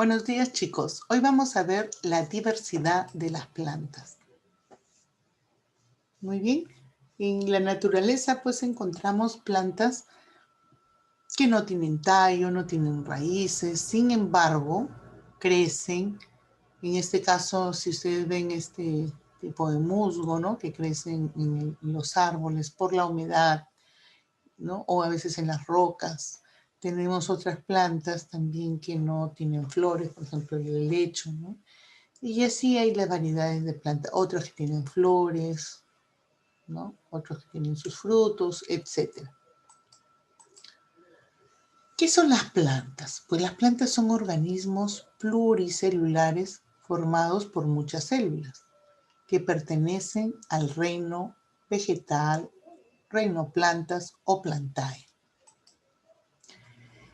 Buenos días, chicos. Hoy vamos a ver la diversidad de las plantas. Muy bien. En la naturaleza pues encontramos plantas que no tienen tallo, no tienen raíces. Sin embargo, crecen. En este caso, si ustedes ven este tipo de musgo, ¿no? Que crecen en los árboles por la humedad, ¿no? O a veces en las rocas. Tenemos otras plantas también que no tienen flores, por ejemplo el helecho, ¿no? Y así hay las variedades de plantas, otras que tienen flores, ¿no? Otros que tienen sus frutos, etc. ¿Qué son las plantas? Pues las plantas son organismos pluricelulares formados por muchas células que pertenecen al reino vegetal, reino plantas o plantae.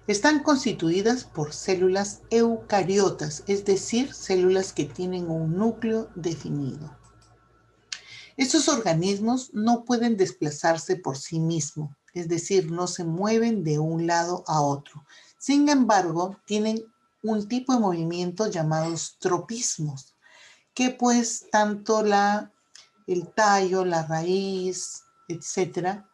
Están constituidas por células eucariotas, es decir, células que tienen un núcleo definido. Estos organismos no pueden desplazarse por sí mismos, es decir, no se mueven de un lado a otro. Sin embargo, tienen un tipo de movimiento llamados tropismos, que pues tanto el tallo, la raíz, etcétera,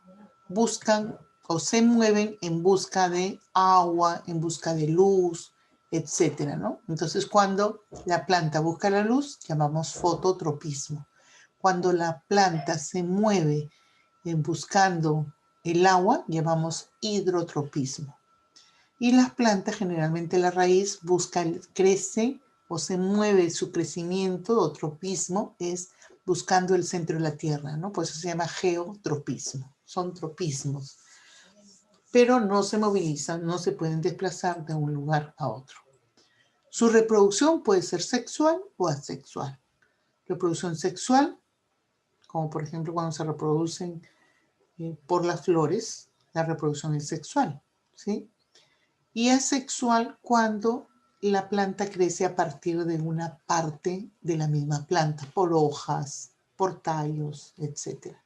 buscan o se mueven en busca de agua, en busca de luz, etcétera, ¿no? Entonces, cuando la planta busca la luz, llamamos fototropismo. Cuando la planta se mueve buscando el agua, llamamos hidrotropismo. Y las plantas, generalmente la raíz, crece o se mueve su crecimiento o tropismo, es buscando el centro de la tierra, ¿no? Por eso se llama geotropismo. Son tropismos. Pero no se movilizan, no se pueden desplazar de un lugar a otro. Su reproducción puede ser sexual o asexual. Reproducción sexual, como por ejemplo cuando se reproducen por las flores, la reproducción es sexual, ¿sí? Y asexual cuando la planta crece a partir de una parte de la misma planta, por hojas, por tallos, etc.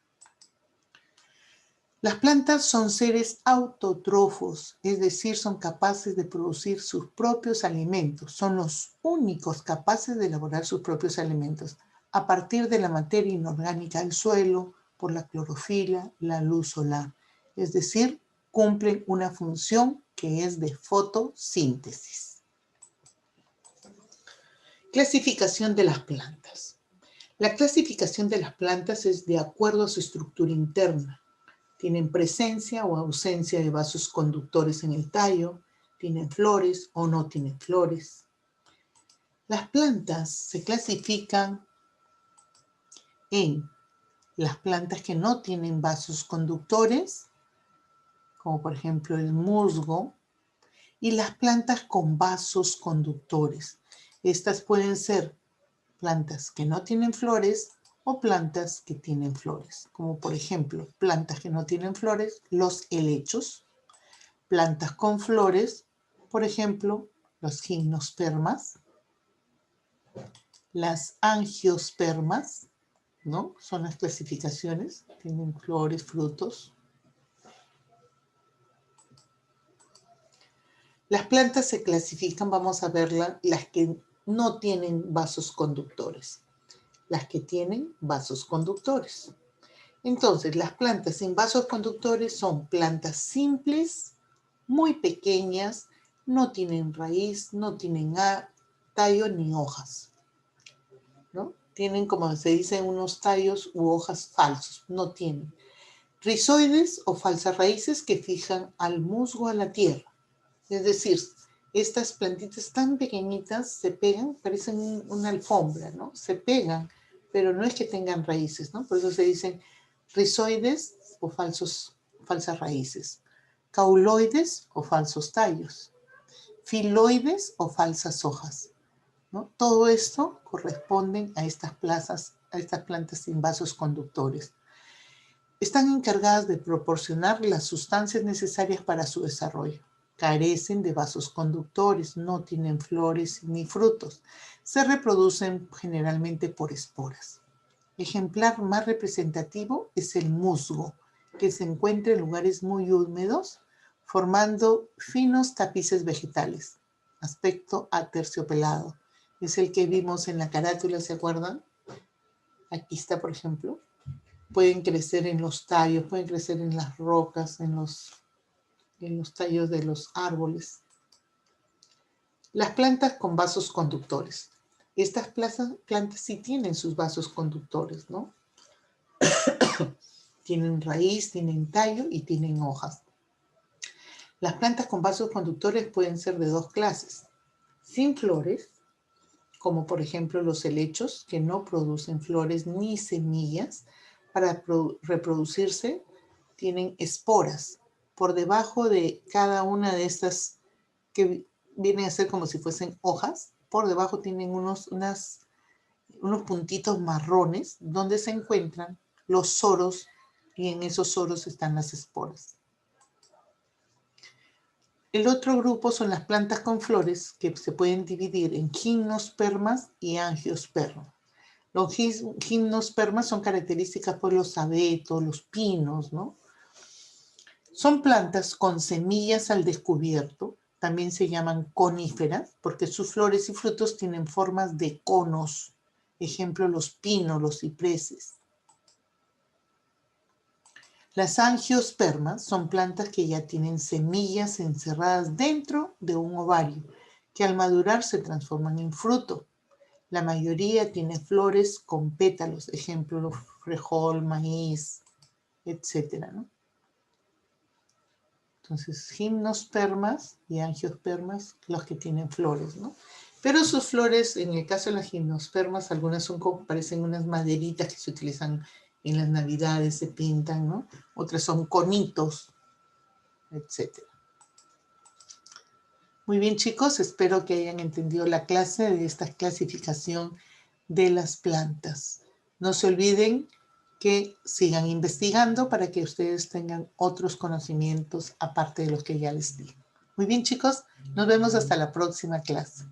Las plantas son seres autótrofos, es decir, son capaces de producir sus propios alimentos. Son los únicos capaces de elaborar sus propios alimentos a partir de la materia inorgánica del suelo, por la clorofila, la luz solar. Es decir, cumplen una función que es de fotosíntesis. Clasificación de las plantas. La clasificación de las plantas es de acuerdo a su estructura interna. Tienen presencia o ausencia de vasos conductores en el tallo, tienen flores o no tienen flores. Las plantas se clasifican en las plantas que no tienen vasos conductores, como por ejemplo el musgo, y las plantas con vasos conductores. Estas pueden ser plantas que no tienen flores o plantas que tienen flores, como por ejemplo plantas que no tienen flores, los helechos, plantas con flores, por ejemplo, los gimnospermas, las angiospermas, ¿no? Son las clasificaciones, tienen flores, frutos. Las plantas se clasifican, vamos a verlas, las que no tienen vasos conductores, las que tienen vasos conductores. Entonces, las plantas sin vasos conductores son plantas simples, muy pequeñas, no tienen raíz, no tienen tallo ni hojas, ¿no? Tienen, como se dice, unos tallos u hojas falsos, no tienen. Rizoides o falsas raíces que fijan al musgo a la tierra. Es decir, estas plantitas tan pequeñitas se pegan, parecen una alfombra, ¿no? Se pegan, pero no es que tengan raíces, ¿no? Por eso se dicen rizoides o falsas raíces, cauloides o falsos tallos, filoides o falsas hojas, ¿no? Todo esto corresponden a estas plantas sin vasos conductores. Están encargadas de proporcionar las sustancias necesarias para su desarrollo. Carecen de vasos conductores, no tienen flores ni frutos. Se reproducen generalmente por esporas. Ejemplar más representativo es el musgo, que se encuentra en lugares muy húmedos, formando finos tapices vegetales. aspecto aterciopelado. Es el que vimos en la carátula, ¿se acuerdan? Aquí está, por ejemplo. Pueden crecer en los tallos, pueden crecer en las rocas, en los tallos de los árboles. Las plantas con vasos conductores. Estas plantas sí tienen sus vasos conductores, ¿no? Tienen raíz, tienen tallo y tienen hojas. Las plantas con vasos conductores pueden ser de dos clases. Sin flores, como por ejemplo los helechos, que no producen flores ni semillas. Para reproducirse tienen esporas. Por debajo de cada una de estas, que vienen a ser como si fuesen hojas, por debajo tienen unos puntitos marrones donde se encuentran los soros, y en esos soros están las esporas. El otro grupo son las plantas con flores, que se pueden dividir en gimnospermas y angiospermas. Los gimnospermas son características por los abetos, los pinos, ¿no? Son plantas con semillas al descubierto, también se llaman coníferas, porque sus flores y frutos tienen formas de conos. Ejemplo, los pinos, los cipreses. Las angiospermas son plantas que ya tienen semillas encerradas dentro de un ovario, que al madurar se transforman en fruto. La mayoría tiene flores con pétalos, ejemplo, frijol, maíz, etc., ¿no? Entonces, gimnospermas y angiospermas, los que tienen flores, ¿no? Pero sus flores, en el caso de las gimnospermas, algunas son como, parecen unas maderitas que se utilizan en las navidades, se pintan, ¿no? Otras son conitos, etc. Muy bien, chicos, espero que hayan entendido la clase de esta clasificación de las plantas. No se olviden que sigan investigando para que ustedes tengan otros conocimientos aparte de los que ya les di. Muy bien, chicos, nos vemos hasta la próxima clase.